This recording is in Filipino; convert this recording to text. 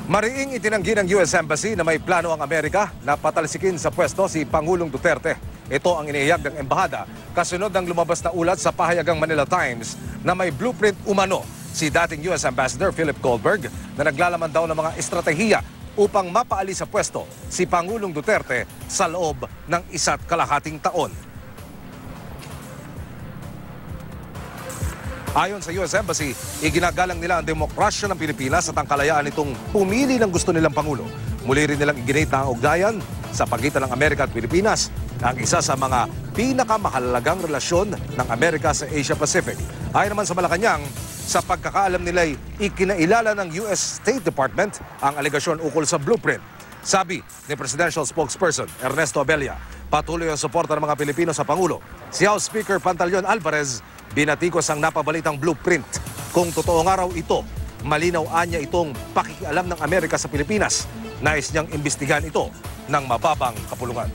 Mariing itinanggi ng US Embassy na may plano ang Amerika na patalsikin sa pwesto si Pangulong Duterte. Ito ang inihayag ng embahada kasunod ng lumabas na ulat sa pahayagang Manila Times na may blueprint umano si dating US Ambassador Philip Goldberg na naglalaman daw ng mga estratehiya upang mapaalis sa pwesto si Pangulong Duterte sa loob ng 1.5 taon. Ayon sa US Embassy, iginagalang nila ang demokrasya ng Pilipinas at ang kalayaan nitong pumili ng gusto nilang Pangulo. Muli rin nilang iginit na ang ugnayan sa pagitan ng Amerika at Pilipinas, ang isa sa mga pinakamahalagang relasyon ng Amerika sa Asia Pacific. Ayon naman sa Malacanang, sa pagkakaalam nila'y ikinailala ng US State Department ang alegasyon ukol sa blueprint. Sabi ni Presidential Spokesperson Ernesto Abella, patuloy ang suporta ng mga Pilipino sa Pangulo. Si House Speaker Pantaleon Alvarez, binatikos ang napabalitang blueprint. Kung totoo nga raw ito, malinaw anya itong pakikialam ng Amerika sa Pilipinas. Nais niyang imbestigahan ito ng mababang kapulungan.